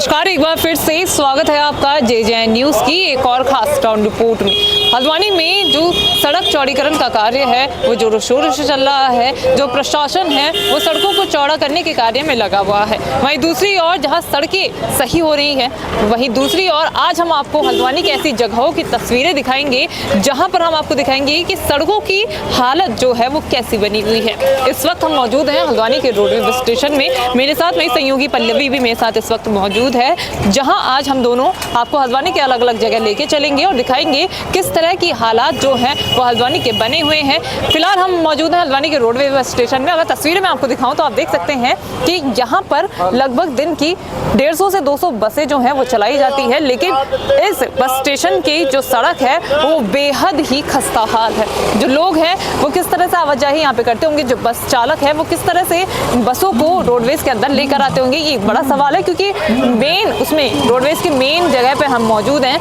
नमस्कार, एक बार फिर से स्वागत है आपका JJN न्यूज़ की एक और खास टाउन रिपोर्ट में। हल्द्वानी में जो सड़क चौड़ीकरण का कार्य है वो जोरों शोरों से चल रहा है। जो प्रशासन है वो सड़कों को चौड़ा करने के कार्य में लगा हुआ है। वहीं दूसरी ओर जहां सड़कें सही हो रही हैं, वहीं दूसरी ओर आज हम आपको हल्द्वानी की ऐसी जगहों की तस्वीरें दिखाएंगे जहाँ पर हम आपको दिखाएंगे कि सड़कों की हालत जो है वो कैसी बनी हुई है। इस वक्त हम मौजूद हैं हल्द्वानी के रोडवे बस स्टेशन में। मेरे साथ मेरी सहयोगी पल्लवी भी मेरे साथ इस वक्त मौजूद है, जहां आज हम दोनों आपको हल्द्वानी के अलग अलग जगह लेके चलेंगे और दिखाएंगे किस तरह की हालात जो हैं वो हल्द्वानी के बने हुए हैं। फिलहाल हम मौजूद हैं हल्द्वानी के रोडवे बस स्टेशन में। अगर तस्वीरें मैं आपको दिखाऊं तो आप देख सकते हैं कि यहाँ पर लगभग दिन की 150 से 200 बसें जो हैं वो चलाई जाती है, लेकिन इस बस स्टेशन की जो सड़क है वो बेहद ही खस्ता हाल है। जो लोग हैं वो किस तरह से आवाजाही यहाँ पे करते होंगे, जो बस चालक है वो किस तरह से बसों को रोडवेज के अंदर लेकर आते होंगे, ये एक बड़ा सवाल है। क्योंकि मेन उसमें रोडवेज की मेन जगह पे हम मौजूद हैं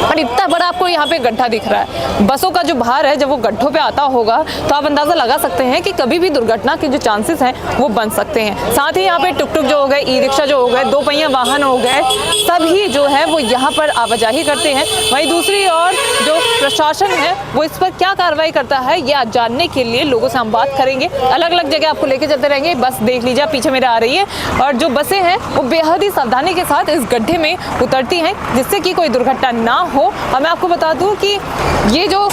और इतना बड़ा आपको यहाँ पे गड्ढा दिख रहा है। बसों का जो भार है जब वो गड्ढों पे आता होगा तो आप अंदाजा लगा सकते हैं कि कभी भी दुर्घटना के जो चांसेस हैं वो बन सकते हैं। साथ ही यहाँ पे टुक टुक जो हो गए, ई रिक्शा जो हो गए, दो पहिया वाहन हो गए, सभी जो है वो यहाँ पर आवाजाही करते हैं। वहीं दूसरी ओर जो प्रशासन है वो इस पर क्या कार्रवाई करता है ये आज जानने के लिए लोगों से हम बात करेंगे। अलग अलग जगह आपको लेके चलते रहेंगे। बस देख लीजिए पीछे मेरे आ रही है और जो बसें हैं वो बेहद ही सावधानी के साथ इस गड्ढे में उतरती हैं जिससे कि कोई दुर्घटना ना हो। और मैं आपको बता दूं कि ये जो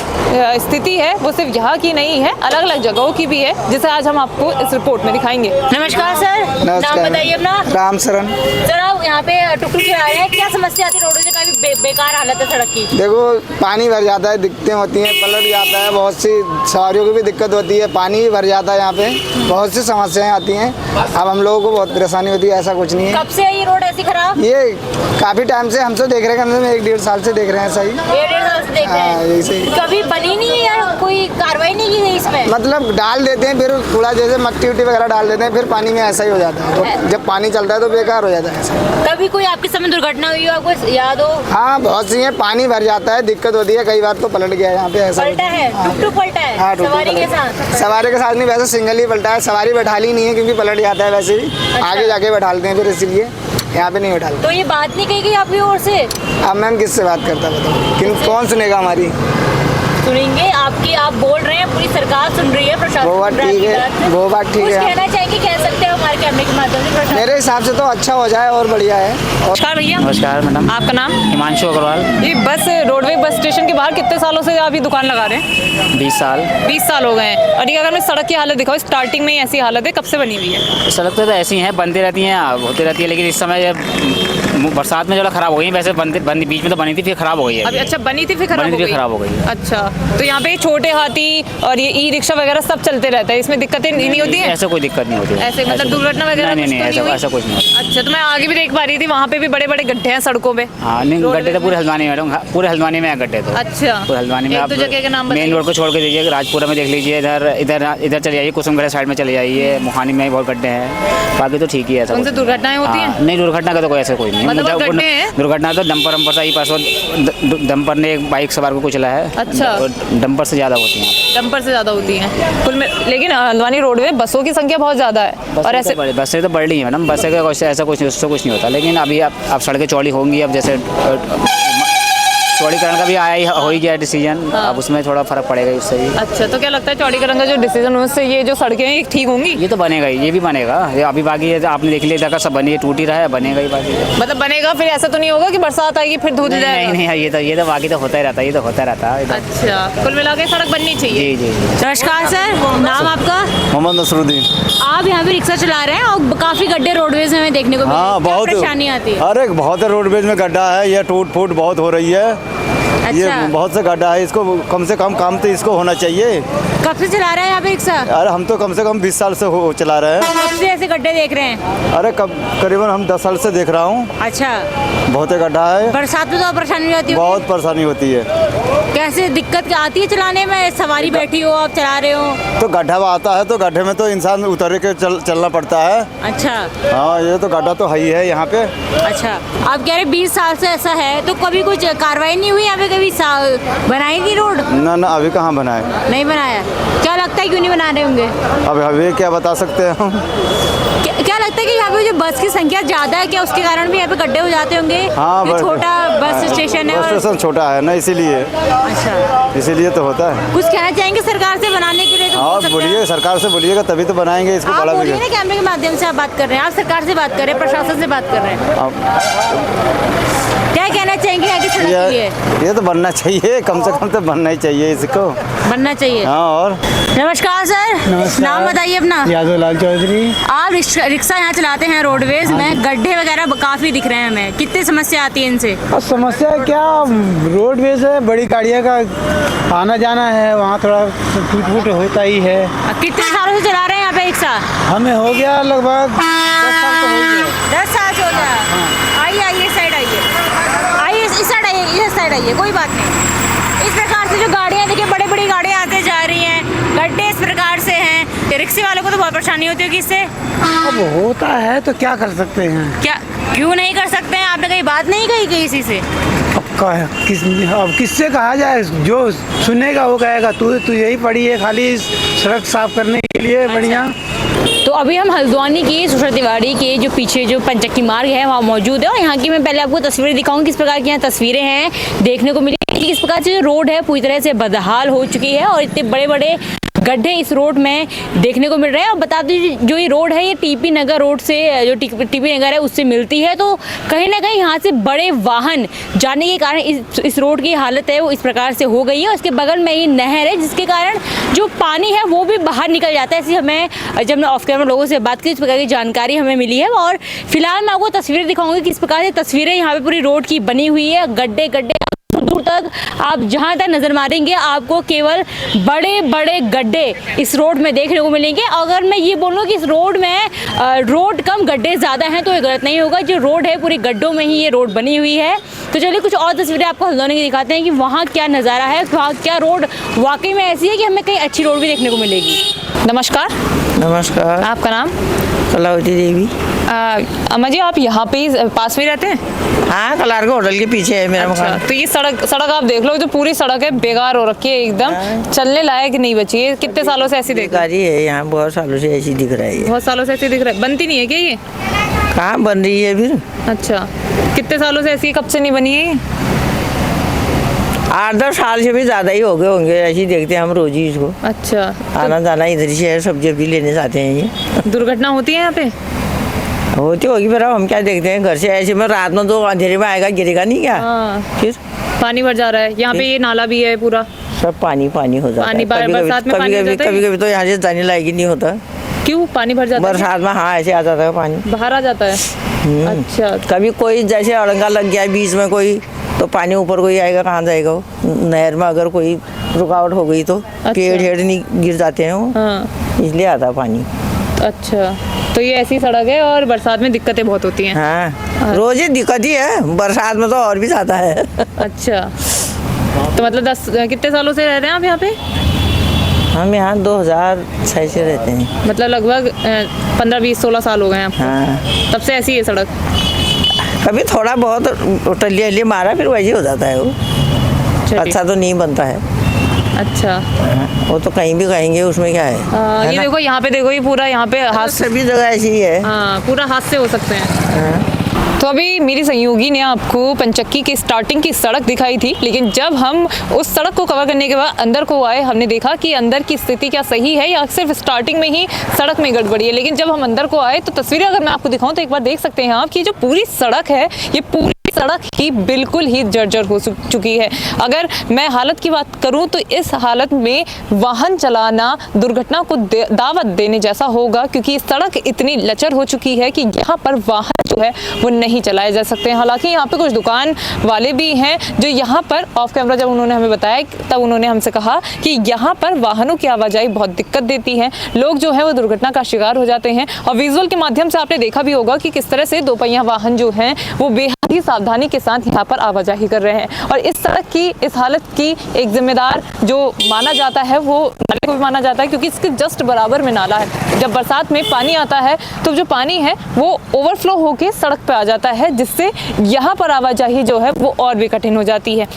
स्थिति है वो सिर्फ यहाँ की नहीं है, अलग अलग जगहों की भी है, जिसे आज हम आपको इस रिपोर्ट में दिखाएंगे। नमस्कार सर, नाम बताइए अपना। राम शरण। सर आप यहाँ पे टुक टुक चला रहे हैं, क्या समस्या आती है? रोडों का भी बेकार हालत है सड़क की। देखो पानी भर जाता है, दिक्कतें होती हैं, पलट जाता है, बहुत सी सवारियों की भी दिक्कत होती है, पानी भी भर जाता है, यहाँ पे बहुत सी समस्याएं आती हैं। अब हम लोगों को बहुत परेशानी होती है, ऐसा कुछ नहीं है। कब से है ये रोड ऐसी खराब? ये काफी टाइम से हम तो देख रहे हैं, कम से कम 1-1.5 साल से देख रहे हैं। सही 1-1.5 साल से देख रहे हैं। यही सही। कभी बनी नहीं है या कोई कार्रवाई नहीं की गई इसमें? मतलब डाल देते हैं, फिर थोड़ा जैसे मट्टी उट्टी वगैरह डाल देते हैं, फिर पानी में ऐसा ही हो जाता है। तो जब पानी चलता है तो बेकार हो जाता है ऐसा। कभी कोई आपके समय दुर्घटना हुई हो, आपको याद हो? हाँ बहुत सी है, पानी भर जाता है, दिक्कत होती है। कई बार तो पलट गया है यहाँ पे, ऐसा पलटा है, टुक पलटा है। हाँ, सवारी के साथ? सवारी के साथ नहीं, वैसे सिंगल ही पलटा है। सवारी बैठा ली नहीं है क्योंकि पलट जाता है वैसे ही। अच्छा। आगे जाके बैठालते हैं फिर, इसलिए यहाँ पे नहीं बैठालते। तो ये बात नहीं कही गई आपकी ओर से? अब मैम किससे बात करता बताओ, कौन सुनेगा हमारी? सुनेंगे आपकी, आप बोल रहे हैं, पूरी सरकार सुन रही है, प्रशासन वो बात ठीक है, वो बात ठीक कुछ है। कहना चाहेंगे, कह सकते हैं हमारे कैमरे के माध्यम से प्रशासन? मेरे हिसाब से तो अच्छा हो जाए और बढ़िया है। नमस्कार भैया। नमस्कार मैडम। आपका नाम? हिमांशु अग्रवाल। ये बस रोडवे बस स्टेशन के बाहर कितने सालों से आप ये दुकान लगा रहे हैं? 20 साल। 20 साल हो गए हैं। और ये अगर मैं सड़क की हालत दिखाऊं, स्टार्टिंग में ही ऐसी हालत है, कब से बनी हुई है? सड़क तो ऐसी हैं, बनती रहती हैं, होती रहती है, लेकिन इस समय बरसात में जो खराब हो गई। वैसे बीच में तो बनी थी, फिर खराब हो गई है। अभी अच्छा बनी थी फिर खराब हो गई। अच्छा, तो यहाँ पे छोटे हाथी और ये ई रिक्शा वगैरह सब चलते रहता है, इसमें दिक्कतें नहीं होती है? ऐसा कोई दिक्कत नहीं होती। ऐसे मतलब दुर्घटना वगैरह? नहीं, ऐसा कुछ नहीं। अच्छा, तो मैं आगे भी देख पा रही थी वहाँ पे भी बड़े बड़े गड्ढे हैं सड़कों पे। हाँ नहीं, गड्ढे तो पूरे हल्द्वानी में मैडम, पूरे हल्द्वानी में है गड्ढे तो। अच्छा, पूरे हल्द्वानी में। एक दो जगह के नाम बताइए। मेन रोड को छोड़ के दीजिए, राजपुरा में देख लीजिए, इधर चले जाइए, कुसुमगढ़ साइड में चले जाइए, मोहानी में बहुत गड्ढे हैं, बाकी तो ठीक ही है। उनसे दुर्घटनाएं होती हैं? नहीं, दुर्घटना का तो कोई ऐसा कोई नहीं। दुर्घटना तो डंपर तो ही परसों डंपर ने एक बाइक सवार को कुचला है। अच्छा, डंपर से ज़्यादा होती हैं। डंपर से ज़्यादा होती हैं कुल में। लेकिन हल्द्वानी रोड में बसों की संख्या बहुत ज़्यादा है और ऐसे बसें तो बढ़ रही हैं मैडम, बसें का ऐसा कुछ उससे कुछ नहीं होता। लेकिन अभी अब सड़कें चौड़ी होंगी, अब जैसे चौड़ीकरण का भी हो ही गया डिसीजन। हाँ। अब उसमें थोड़ा फर्क पड़ेगा उससे ही। अच्छा, तो क्या लगता है चौड़ीकरण का जो डिसीजन है उससे ये जो सड़कें हैं ये ठीक होंगी? ये तो बनेगा ही, ये भी बनेगा। ये अभी बाकी है, आपने देख लिया इधर का सब बनी है, टूट ही रहा है, बनेगा ही बाकी। मतलब बनेगा, फिर ऐसा तो नहीं होगा कि बरसात आएगी फिर धुल जाएगा? नहीं, ये तो बाकी तो होता ही रहता है, ये तो होता रहता है। अच्छा, कुल मिला के सड़क बननी चाहिए। जी। नमस्कार सर, नाम आपका? मोहम्मद नसरुद्दीन। आप यहाँ पे रिक्शा चला रहे हैं और काफी गड्ढे रोडवेज में देखने को मिले। हाँ, क्या बहुत परेशानी आती है? अरे बहुत रोडवेज में गड्ढा है, ये टूट फूट बहुत हो रही है। अच्छा। ये बहुत से गड्ढा है, इसको कम से कम काम तो इसको होना चाहिए। कब से चला रहे हैं यहाँ पे रिक्शा? अरे हम तो कम से कम 20 साल से चला रहे हैं। कब से ऐसे गड्ढे देख रहे हैं? अरे करीबन हम 10 साल से देख रहा हूँ। अच्छा, बहुत गड्ढा है, बरसात में तो परेशानी हो जाती है? बहुत परेशानी होती है। कैसे दिक्कत क्या आती है चलाने में? सवारी बैठी हो, आप चला रहे हो तो गड्ढा आता है तो गड्ढे में तो इंसान उतर के चलना पड़ता है। अच्छा। हाँ, ये तो गड्ढा तो है ही है यहाँ पे। अच्छा, आप कह रहे 20 साल से ऐसा है, तो कभी कुछ कार्रवाई नहीं हुई यहाँ पे? कभी बनाई नहीं रोड? ना अभी कहाँ बनाए, नहीं बनाया। क्या लगता है क्यों नहीं बना रहे होंगे? अब अभी क्या बता सकते हैं हम। क्या लगता है कि यहाँ पे जो बस की संख्या ज़्यादा है, क्या उसके कारण भी यहाँ पे गड्ढे हो जाते होंगे? हाँ, ये छोटा बस स्टेशन है बस और स्टेशन छोटा है ना, इसीलिए अच्छा, इसीलिए तो होता है। कुछ कहना चाहेंगे सरकार से बनाने के लिए? तो बोल और सकते हैं। बोलिए, सरकार से बोलिएगा तभी तो बनाएंगे इसको आप बड़ा बोलिए भी। ना, कैमरे के माध्यम से आप बात कर रहे हैं, आप सरकार से बात कर रहे हैं, प्रशासन से बात कर रहे हैं, क्या कहना चाहेंगे यहाँ की सड़क के लिए? ये तो बनना चाहिए, कम से कम तो बनना ही चाहिए इसको। बनना चाहिए। हाँ। और नमस्कार सर, नाम बताइए अपना। यादव लाल चौधरी। आप रिक्शा यहाँ चलाते हैं रोडवेज में, गड्ढे वगैरह काफी दिख रहे हैं हमें, कितनी समस्या आती है इनसे? और समस्या क्या, रोडवेज है, बड़ी गाड़ियाँ का आना जाना है, वहाँ थोड़ा टूट फूट होता ही है। कितने सालों से चला रहे हैं यहाँ पे रिक्शा? हमें हो गया लगभग 10 साल तो हो गया। 10 साल से हो गया। आइए आइए, इस साइड आइए, आइए इस साइड आइए, इस साइड आइए, कोई बात नहीं। इस प्रकार से जो गाड़ियाँ देखिए, बड़ी बड़ी गाड़ियाँ आते जा रही हैं, गड्ढे इस प्रकार से हैं, रिक्शे वालों को तो बहुत परेशानी होती होगी इससे। अब होता है तो क्या कर सकते हैं। क्या क्यों नहीं कर सकते हैं? आपने कहीं बात नहीं कही किसी से? अब किससे कहा जाए, जो सुनेगा वो कहेगा तू यही पड़ी है खाली सड़क साफ करने के लिए बढ़िया। तो अभी हम हल्द्वानी की सुषमा तिवारी के जो पीछे जो पंचक्की मार्ग है वहाँ मौजूद है, और यहाँ की मैं पहले आपको तस्वीरें दिखाऊंगी, किस प्रकार की यहाँ तस्वीरें हैं देखने को मिली कि किस प्रकार से रोड है पूरी तरह से बदहाल हो चुकी है और इतने बड़े बड़े गड्ढे इस रोड में देखने को मिल रहे हैं। और बता दीजिए, जो ये रोड है ये टीपी नगर रोड से, जो टीपी नगर है उससे मिलती है, तो कहीं ना कहीं यहाँ से बड़े वाहन जाने के कारण इस रोड की हालत है वो इस प्रकार से हो गई है। और इसके बगल में ही नहर है, जिसके कारण जो पानी है वो भी बाहर निकल जाता है। ऐसी हमें, जब मैं ऑफ कैमरा लोगों से बात की, इस प्रकार की जानकारी हमें मिली है। और फिलहाल मैं आपको तस्वीरें दिखाऊंगी, किस प्रकार से तस्वीरें यहाँ पे पूरी रोड की बनी हुई है। गड्ढे गड्ढे दूर तक, आप जहाँ तक नजर मारेंगे आपको केवल बड़े बड़े गड्ढे इस रोड में देखने को मिलेंगे। अगर मैं ये बोलूँ कि इस रोड में रोड कम गड्ढे ज़्यादा हैं तो ये गलत नहीं होगा। जो रोड है पूरी गड्ढों में ही ये रोड बनी हुई है। तो चलिए कुछ और तस्वीरें आपको हल्द्वानी की दिखाते हैं कि वहाँ क्या नज़ारा है, वहाँ क्या रोड वाकई में ऐसी है कि हमें कहीं अच्छी रोड भी देखने को मिलेगी। नमस्कार। नमस्कार। आपका नाम? कलावती देवी। अम्मा जी, आप यहाँ पे पास में रहते हैं? हाँ, कलार के होटल के पीछे है मेरा अच्छा, मकान। तो ये सड़क आप देख लो, जो पूरी सड़क है बेकार हो रखी है, एकदम चलने लायक नहीं बची है। कितने सालों से ऐसी देख गाड़ी है यहाँ, बहुत सालों से ऐसी दिख रही है। बहुत सालों से ऐसी दिख रहा है, बनती नहीं है क्या ये? कहाँ बन रही है फिर? अच्छा, कितने सालों से ऐसी, कब से नहीं बनी है ये? 8-10 साल से भी ज़्यादा ही हो गए होंगे, ऐसी देखते हैं हम रोज ही इसको। अच्छा, आना जाना इधर से है, सब्जी भी लेने जाते हैं ये। दुर्घटना होती है यहाँ पे? होती होगी, पर हम क्या देखते हैं घर से, ऐसे में रात में तो अंधेरे में आएगा, गिरेगा नहीं क्या? हाँ, फिर पानी भर जा रहा है यहाँ पे, ये नाला भी है पूरा, सब पानी पानी हो जाता है। बरसात में पानी हो जाता है? कभी कभी तो यहाँ से जाने लायक ही नहीं होता। क्यों पानी भर जाता है? बरसात में हाँ, ऐसे आ जाता है पानी, बाहर आ जाता है। अच्छा, कभी कोई जैसे अड़ंगा लग गया बीच में कोई, तो पानी ऊपर कोई आएगा, कहाँ जाएगा वो? नहर में अगर कोई रुकावट हो गई तो पेड़ हेड़ नहीं गिर जाते हैं वो, हाँ, इसलिए आता है पानी। अच्छा, तो ये ऐसी सड़क है और बरसात में दिक्कतें बहुत होती हैं। हाँ, रोज ही दिक्कत ही है, बरसात में तो और भी ज़्यादा है। अच्छा, तो मतलब कितने सालों से रह रहे हैं आप यहाँ पे? हम यहाँ 2006 से रहते हैं। मतलब लगभग 15-20-16 साल हो गए हैं आपको। हाँ, तब से ऐसी है सड़क? कभी थोड़ा बहुत टलिया मारा, फिर वैसे हो जाता है वो। अच्छा तो नहीं बनता है। अच्छा, वो तो कहीं भी कहेंगे, उसमें क्या है ये ना? देखो यहाँ पे, देखो ये पूरा यहाँ पे हाथ, सभी जगह ऐसी ही है। हाँ, पूरा हाथ से हो सकते हैं। तो अभी मेरी सहयोगी ने आपको पंचक्की की स्टार्टिंग की सड़क दिखाई थी, लेकिन जब हम उस सड़क को कवर करने के बाद अंदर को आए, हमने देखा कि अंदर की स्थिति क्या सही है या सिर्फ स्टार्टिंग में ही सड़क में गड़बड़ी है। लेकिन जब हम अंदर को आए तो तस्वीरें अगर मैं आपको दिखाऊं तो एक बार देख सकते हैं आप कि जो पूरी सड़क है, ये पूरी सड़क ही बिल्कुल ही जर्जर हो चुकी है। अगर मैं हालत की बात करूं तो इस हालत में वाहन चलाना दुर्घटना को दावत देने जैसा होगा, क्योंकि सड़क इतनी लचर हो चुकी है कि यहाँ पर वाहन जो है वो नहीं चलाए जा सकते हैं। हालांकि यहाँ पे कुछ दुकान वाले भी हैं जो यहाँ पर ऑफ कैमरा जब उन्होंने हमें बताया तब उन्होंने हमसे कहा कि यहाँ पर वाहनों की आवाजाही बहुत दिक्कत देती है, लोग जो है वो दुर्घटना का शिकार हो जाते हैं। और विजुअल के माध्यम से आपने देखा भी होगा कि किस तरह से दोपहिया वाहन जो हैं वो बेहद ही सावधानी के साथ यहाँ पर आवाजाही कर रहे हैं। और इस सड़क की इस हालत की एक जिम्मेदार जो माना जाता है वो नाले को भी माना जाता है, क्योंकि इसके जस्ट बराबर में नाला है। जब बरसात में पानी आता है तो जो पानी है वो ओवरफ्लो होके सड़क पे आ जाता है, जिससे यहाँ पर आवाजाही जो है वो और भी कठिन हो जाती है।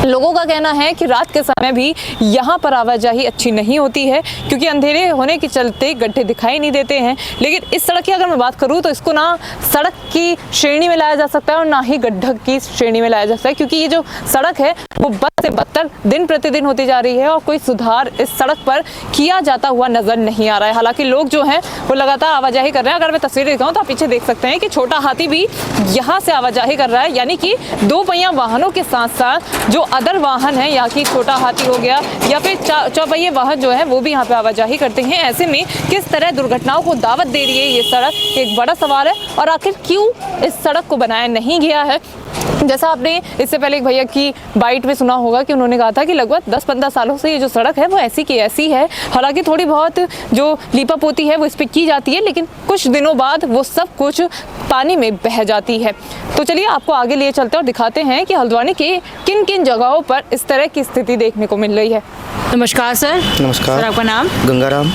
लोगों का कहना है कि रात के समय भी यहाँ पर आवाजाही अच्छी नहीं होती है क्योंकि अंधेरे होने के चलते गड्ढे दिखाई नहीं देते हैं। लेकिन इस सड़क की अगर मैं बात करूँ तो इसको ना सड़क की श्रेणी में लाया जा सकता है और ना ही गड्ढा की श्रेणी में लाया जा सकता है, क्योंकि ये जो सड़क है वो बद से बदतर दिन प्रतिदिन होती जा रही है और कोई सुधार इस सड़क पर किया जाता हुआ नजर नहीं आ रहा है। हालांकि लोग जो हैं वो लगातार आवाजाही कर रहे हैं। अगर मैं तस्वीरें दिखाऊं तो आप पीछे देख सकते हैं कि छोटा हाथी भी यहाँ से आवाजाही कर रहा है, यानी कि दो पहिया वाहनों के साथ साथ जो अदर वाहन है, यहाँ की छोटा हाथी हो गया या फिर चौपहिए वाहन जो है वो भी यहाँ पे आवाजाही करते हैं। ऐसे में किस तरह दुर्घटनाओं को दावत दे रही है ये सड़क, एक बड़ा सवाल है। और आखिर क्यों इस सड़क को बनाया नहीं गया है? जैसा आपने इससे पहले एक भैया की बाइट में सुना होगा कि उन्होंने कहा था कि लगभग 10-15 सालों से ये जो सड़क है वो ऐसी की ऐसी है। हालांकि थोड़ी बहुत जो लीपा पोती है वो इस पर की जाती है, लेकिन कुछ दिनों बाद वो सब कुछ पानी में बह जाती है। तो चलिए आपको आगे लिए चलते और दिखाते हैं कि हल्द्वानी के किन किन जगहों पर इस तरह की स्थिति देखने को मिल रही है। नमस्कार सर। नमस्कार। सर आपका नाम? गंगाराम।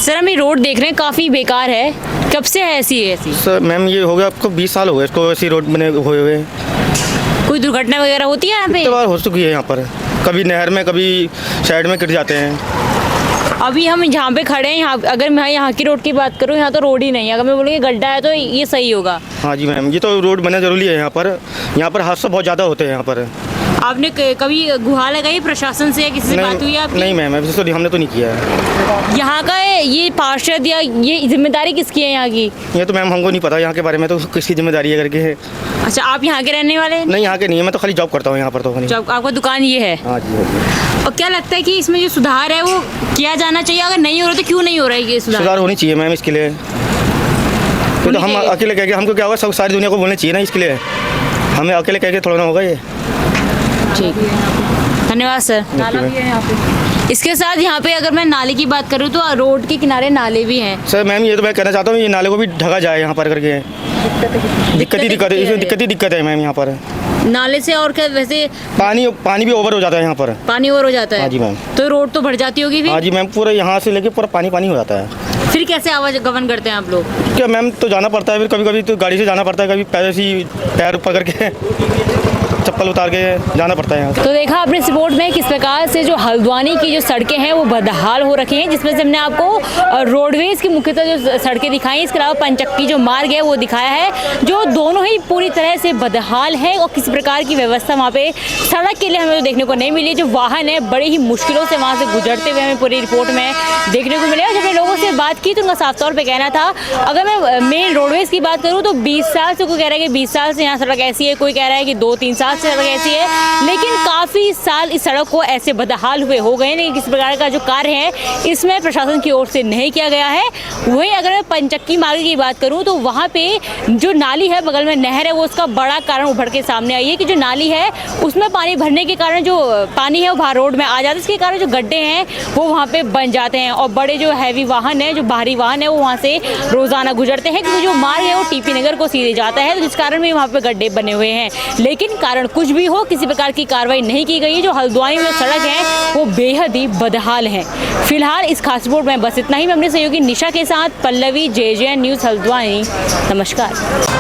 सर हम ये रोड देख रहे हैं काफ़ी बेकार है, कब से है ऐसी? सर मैम ये हो गया आपको 20 साल हो गए इसको ऐसी रोड बने हुए। कोई दुर्घटना वगैरह होती है यहाँ पे? कितनी बार हो चुकी है यहाँ पर, कभी नहर में कभी साइड में गिर जाते हैं। अभी हम जहाँ पे खड़े हैं, यहाँ अगर मैं यहाँ की रोड की बात करूँ, यहाँ तो रोड ही नहीं है। अगर मैं बोलूँगी गड्ढा है तो ये सही होगा। हाँ जी मैम, ये तो रोड बनना जरूरी है। यहाँ पर हादसा बहुत ज़्यादा होते हैं यहाँ पर। आपने कभी गुहार लगाई प्रशासन से या किसी से बात हुई है आपकी? नहीं मैम, ऐसे तो हमने तो नहीं किया है। यहाँ का ये पार्षद या ये जिम्मेदारी किसकी है यहाँ की? ये तो मैम हमको नहीं पता यहाँ के बारे में, तो किसकी जिम्मेदारी है करके है। अच्छा, आप यहाँ के रहने वाले हैं? नहीं, यहाँ के नहीं है, मैं तो खाली जॉब करता हूँ यहाँ पर। तो आपका दुकान ये है? हाँ जी। और क्या लगता है कि इसमें जो सुधार है वो किया जाना चाहिए? अगर नहीं हो रहा तो क्यों नहीं हो रहा है ये सुधार? होनी चाहिए मैम इसके लिए। तो हम अकेले कह के हमको क्या होगा, सब सारी दुनिया को बोलना चाहिए ना, इसके लिए हमें अकेले कह के थोड़ा ना होगा ये। ठीक, धन्यवाद सर। नाला भी है यहाँ पे। इसके साथ यहाँ पे अगर मैं नाले की बात करूँ तो रोड के किनारे नाले भी हैं। सर मैम ये तो मैं कहना चाहता हूँ, ये नाले को भी ढका जाए यहाँ पर करके। दिक्कत है मैम यहाँ पर नाले से। और क्या वैसे पानी भी ओवर हो जाता है यहाँ पर। पानी ओवर हो जाता है? हाँ जी मैम। तो रोड तो भर जाती होगी फिर? हाँ जी मैम, पूरा यहाँ से लेके पूरा पानी हो जाता है। फिर कैसे आवागमन करते हैं आप लोग? क्या मैम, तो जाना पड़ता है, फिर कभी कभी तो गाड़ी से जाना पड़ता है, कभी पैर पकड़ के चप्पल उतार के जाना पड़ता है यहाँ। तो देखा आपने इस रिपोर्ट में किस प्रकार से जो हल्द्वानी की जो सड़कें हैं वो बदहाल हो रखी हैं, जिसमें से हमने आपको रोडवेज की मुख्यतः जो सड़कें दिखाई, इसके अलावा पंचक्की जो मार्ग है वो दिखाया है, जो दोनों ही पूरी तरह से बदहाल है और किसी प्रकार की व्यवस्था वहाँ पे सड़क के लिए हमें तो देखने को नहीं मिली। जो वाहन है बड़े ही मुश्किलों से वहाँ से गुजरते हुए हमें पूरी रिपोर्ट में देखने को मिले। और जब मैं लोगों से बात की तो उनका साफ तौर पर कहना था, अगर मैं मेन रोडवेज की बात करूँ तो 20 साल से, कोई कह रहा है कि 20 साल से यहाँ सड़क ऐसी है, कोई कह रहा है कि 2-3 साल से सड़क ऐसी है, लेकिन काफ़ी साल इस सड़क को ऐसे बदहाल हुए हो गए। लेकिन किस प्रकार का जो कार्य है इसमें प्रशासन की ओर से नहीं किया गया है। वहीं अगर मैं पंचक्की मार्ग की बात करूं तो वहां पे जो नाली है, बगल में नहर है, वो उसका बड़ा कारण उभर के सामने आई है कि जो नाली है उसमें पानी भरने के कारण जो पानी है वो बाहर रोड में आ जाता है, इसके कारण जो गड्ढे हैं वो वहाँ पे बन जाते हैं और बड़े जो हैवी वाहन है, जो भारी वाहन है, वो वहाँ से रोजाना गुजरते हैं, क्योंकि जो मार्ग है वो टीपी नगर को सीधे जाता है, तो जिस कारण भी वहाँ पे गड्ढे बने हुए हैं। लेकिन कारण कुछ भी हो, किसी प्रकार की कार्रवाई नहीं की गई। जो हल्द्वानी में सड़क है वो बेहद ही बदहाल है। फिलहाल इस खास रिपोर्ट में बस इतना ही। मैं अपने सहयोगी निशा के साथ पल्लवी, JJN न्यूज़ हल्द्वानी। नमस्कार।